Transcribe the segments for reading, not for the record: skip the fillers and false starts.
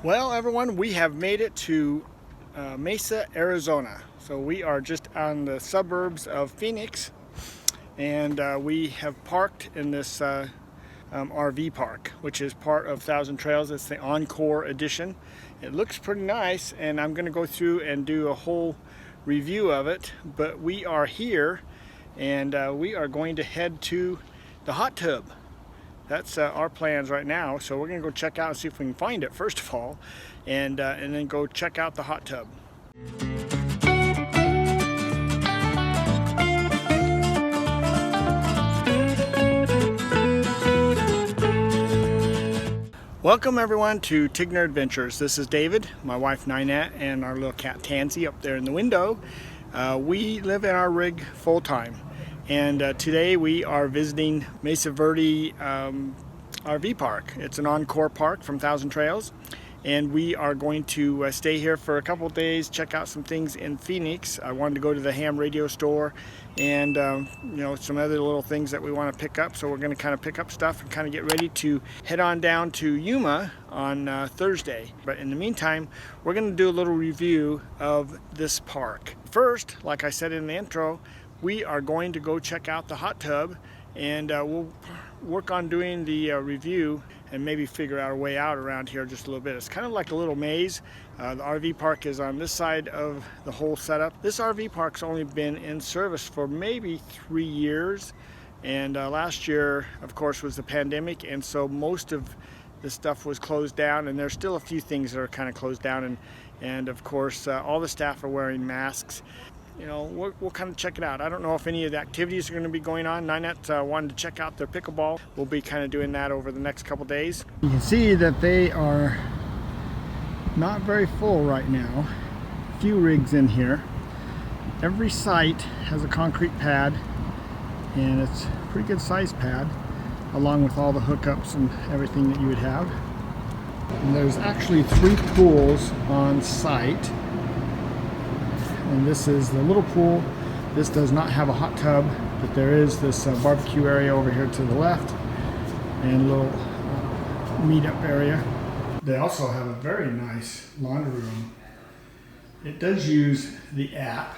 Well, everyone, we have made it to Mesa, Arizona. So we are just on the suburbs of Phoenix, and we have parked in this RV park, which is part of Thousand Trails. It's the Encore edition. It looks pretty nice, and I'm going to go through and do a whole review of it. But we are here, and we are going to head to the hot tub. That's our plans right now. So we're gonna go check out and see if we can find it first of all, and then go check out the hot tub. Welcome everyone to Tigner Adventures. This is David, my wife Ninette, and our little cat Tansy up there in the window. We live in our rig full time. And today we are visiting Mesa Verde RV Park. It's an Encore Park from Thousand Trails, and we are going to stay here for a couple of days, check out some things in Phoenix. I wanted to go to the ham radio store and some other little things that we want to pick up, so we're going to kind of pick up stuff and kind of get ready to head on down to Yuma on Thursday. But in the meantime, we're going to do a little review of this park. First, like I said in the intro, we are going to go check out the hot tub, and we'll work on doing the review and maybe figure out a way out around here just a little bit. It's kind of like a little maze. The RV park is on this side of the whole setup. This RV park's only been in service for maybe 3 years, and last year, of course, was the pandemic, and so most of the stuff was closed down, and there's still a few things that are kind of closed down, and of course all the staff are wearing masks. We'll kind of check it out. I don't know if any of the activities are going to be going on. Ninette wanted to check out their pickleball. We'll be kind of doing that over the next couple days. You can see that they are not very full right now. A few rigs in here. Every site has a concrete pad, and it's a pretty good size pad, along with all the hookups and everything that you would have. And there's actually 3 pools on site. And this is the little pool. This does not have a hot tub, but there is this barbecue area over here to the left, and a little meetup area. They also have a very nice laundry room. It does use the app,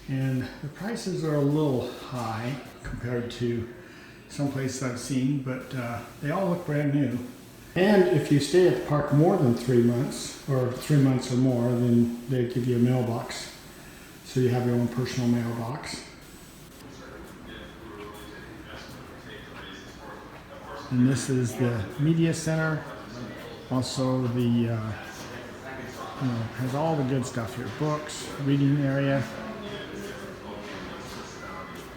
and the prices are a little high compared to some places I've seen, but they all look brand new. And if you stay at the park more than 3 months, or 3 months or more, then they give you a mailbox. So you have your own personal mailbox. And this is the media center. Also the, has all the good stuff here. Books, reading area.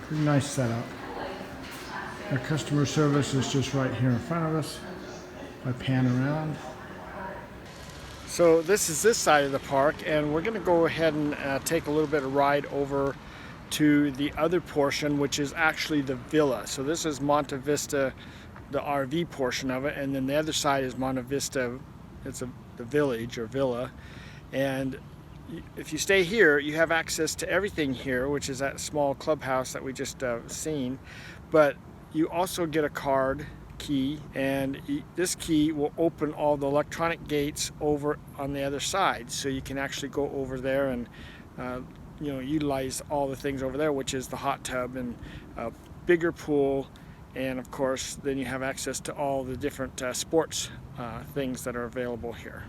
Pretty nice setup. Our customer service is just right here in front of us. I pan around. So this is this side of the park, and we're going to go ahead and take a little bit of ride over to the other portion, which is actually the villa. So this is Monte Vista, the RV portion of it, and then the other side is Monte Vista. It's the village or villa, and if you stay here, you have access to everything here, which is that small clubhouse that we just seen, but you also get a card key, and this key will open all the electronic gates over on the other side, so you can actually go over there and utilize all the things over there, which is the hot tub and a bigger pool, and of course then you have access to all the different sports things that are available here.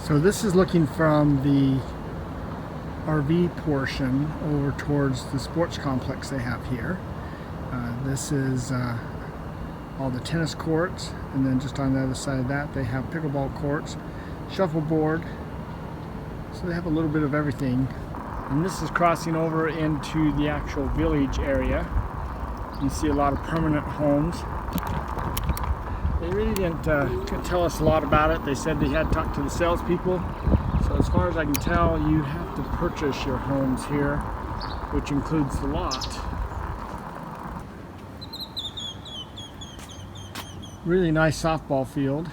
So this is looking from the RV portion over towards the sports complex they have here. This is all the tennis courts, and then just on the other side of that they have pickleball courts, shuffleboard, so they have a little bit of everything. And this is crossing over into the actual village area. You see a lot of permanent homes. They really didn't tell us a lot about it. They said they had talked to the salespeople, so as far as I can tell, you have to purchase your homes here, which includes the lot. Really nice softball field.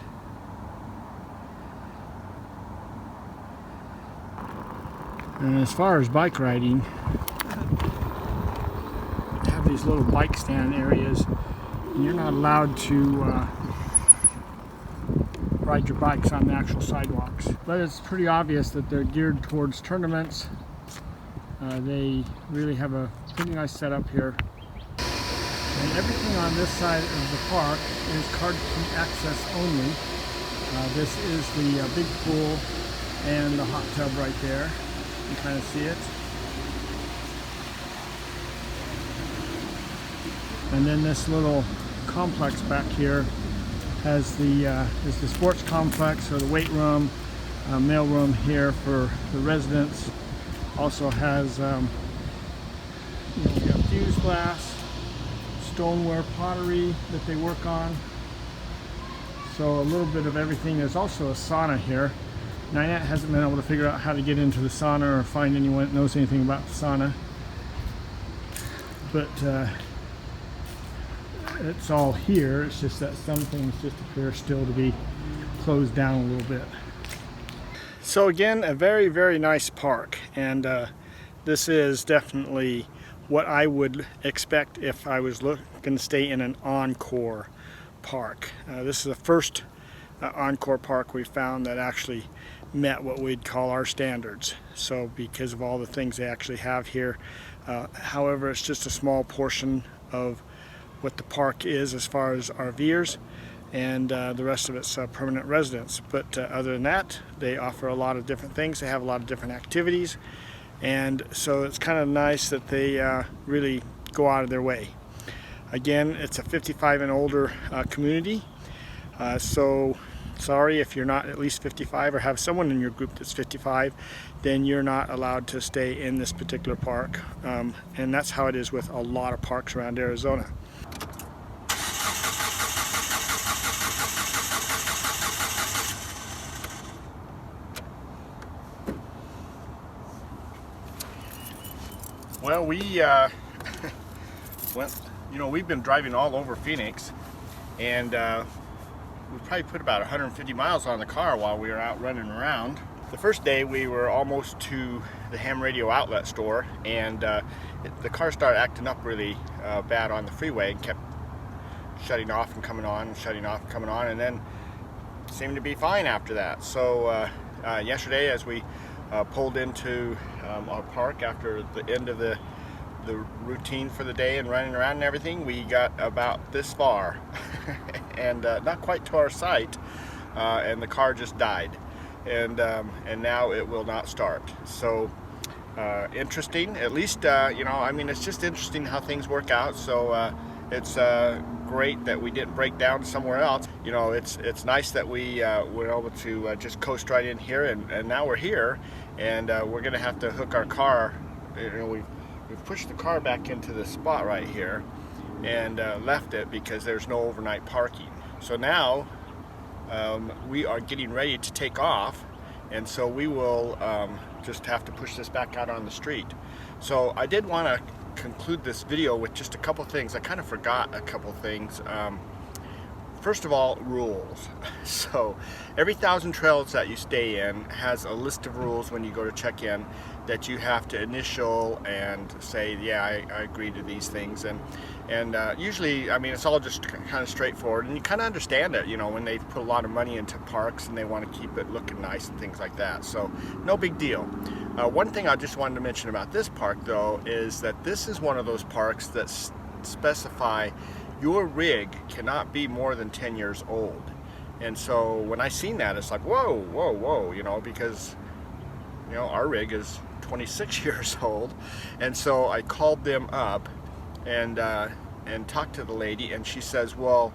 And as far as bike riding, they have these little bike stand areas. And you're not allowed to ride your bikes on the actual sidewalks. But it's pretty obvious that they're geared towards tournaments. They really have a pretty nice setup here. And everything on this side of the park is card key access only. This is the big pool and the hot tub right there. You kind of see it. And then this little complex back here has is the sports complex, or the weight room, mail room here for the residents. Also has you know, we got fuse glass, stoneware, pottery that they work on. So a little bit of everything. There's also a sauna here. Ninette hasn't been able to figure out how to get into the sauna or find anyone that knows anything about the sauna. But it's all here. It's just that some things just appear still to be closed down a little bit. So again, a very, very nice park, and this is definitely what I would expect if I was looking to stay in an Encore Park. This is the first Encore Park we found that actually met what we'd call our standards. So because of all the things they actually have here, however, it's just a small portion of what the park is as far as RVers, and the rest of it's permanent residents. But other than that, they offer a lot of different things. They have a lot of different activities, and so it's kind of nice that they really go out of their way. Again, it's a 55 and older community, so sorry if you're not at least 55 or have someone in your group that's 55, then you're not allowed to stay in this particular park, and that's how it is with a lot of parks around Arizona. Well, we we've been driving all over Phoenix, and we probably put about 150 miles on the car while we were out running around. The first day we were almost to the ham radio outlet store, and the car started acting up really bad on the freeway and kept shutting off and coming on, and shutting off and coming on, and then seemed to be fine after that. So yesterday, as we pulled into our park after the end of the routine for the day and running around and everything, we got about this far and not quite to our site, and the car just died, and now it will not start. So interesting, at least I mean, it's just interesting how things work out. So it's great that we didn't break down somewhere else. You know, it's nice that we were able to just coast right in here, and now we're here, and we're gonna have to hook our car. You know, we've pushed the car back into the spot right here and left it because there's no overnight parking. So now we are getting ready to take off, and so we will just have to push this back out on the street. So I did want to conclude this video with just a couple things. I kind of forgot a couple things. First of all, rules. So every 1,000 trails that you stay in has a list of rules when you go to check in that you have to initial and say, yeah, I agree to these things. And usually, I mean, it's all just kind of straightforward, and you kind of understand it, you know, when they put a lot of money into parks and they want to keep it looking nice and things like that. So no big deal. One thing I just wanted to mention about this park, though, is that this is one of those parks that specify your rig cannot be more than 10 years old. And so when I seen that, it's like, whoa, whoa, whoa, you know, because, you know, our rig is 26 years old. And so I called them up and talked to the lady, and she says, well,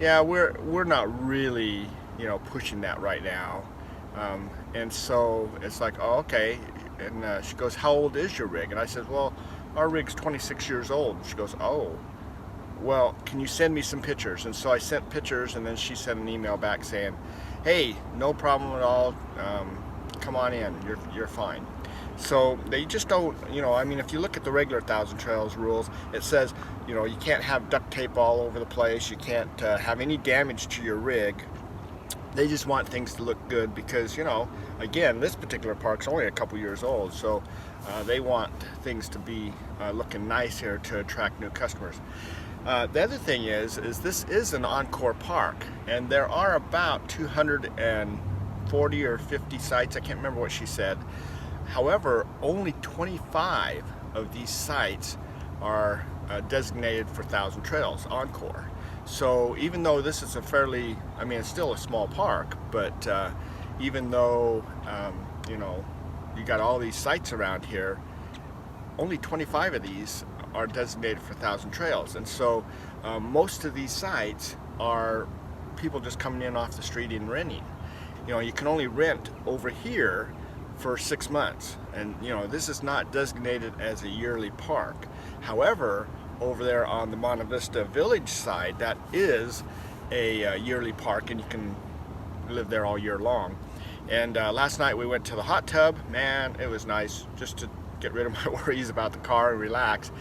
yeah, we're not really, you know, pushing that right now. And so it's like, oh, okay. And she goes, how old is your rig? And I said, well, our rig's 26 years old. And she goes, oh, well, can you send me some pictures? And so I sent pictures, and then she sent an email back saying, hey, no problem at all, come on in, you're fine. So they just don't, you know, I mean, if you look at the regular 1,000 Trails rules, it says, you know, you can't have duct tape all over the place, you can't have any damage to your rig. They just want things to look good because, you know, again, this particular park's only a couple years old, so they want things to be looking nice here to attract new customers. The other thing is this is an Encore Park, and there are about 240 or 50 sites. I can't remember what she said. However, only 25 of these sites are designated for Thousand Trails Encore. So even though this is a fairly, I mean, it's still a small park, but even though you know, you got all these sites around here, only 25 of these are designated for Thousand Trails. And so most of these sites are people just coming in off the street and renting. You know, you can only rent over here for 6 months, and you know, this is not designated as a yearly park. However, over there on the Monte Vista Village side, that is a yearly park, and you can live there all year long. And last night we went to the hot tub. Man, it was nice just to get rid of my worries about the car and relax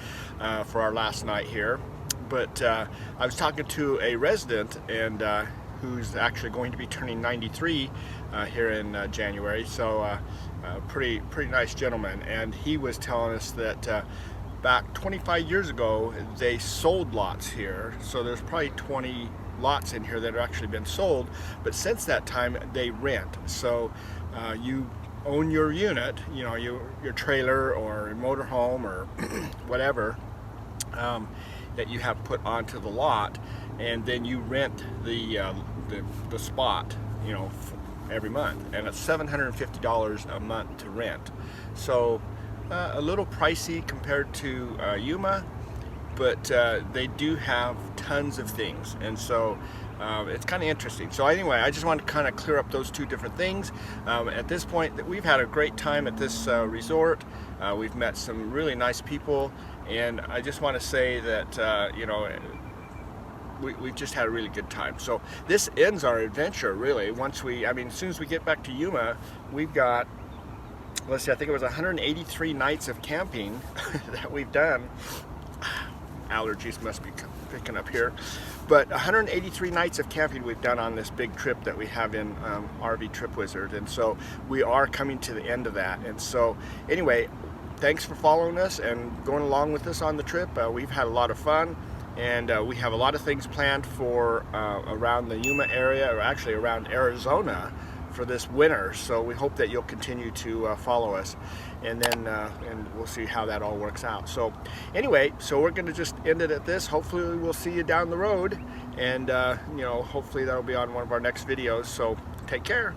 for our last night here. But I was talking to a resident, and who's actually going to be turning 93 here in January. So pretty nice gentleman, and he was telling us that back 25 years ago they sold lots here. So there's probably 20 lots in here that have actually been sold, but since that time they rent. So you own your unit, you know, your trailer or motorhome or whatever that you have put onto the lot, and then you rent the spot, you know, every month, and it's $750 a month to rent. So a little pricey compared to Yuma, but they do have tons of things, and so it's kind of interesting. So anyway, I just want to kind of clear up those two different things. At this point, we've had a great time at this resort. We've met some really nice people, and I just want to say that you know, we've just had a really good time. So this ends our adventure, really. Once we, I mean, as soon as we get back to Yuma, we've got, let's see, I think it was 183 nights of camping that we've done. Allergies must be picking up here. But 183 nights of camping we've done on this big trip that we have in RV Trip Wizard. And so we are coming to the end of that. And so anyway, thanks for following us and going along with us on the trip. We've had a lot of fun, and we have a lot of things planned for around the Yuma area, or actually around Arizona, for this winter. So we hope that you'll continue to follow us, and then and we'll see how that all works out. So anyway, so we're going to just end it at this. Hopefully we'll see you down the road, and you know, hopefully that'll be on one of our next videos. So take care.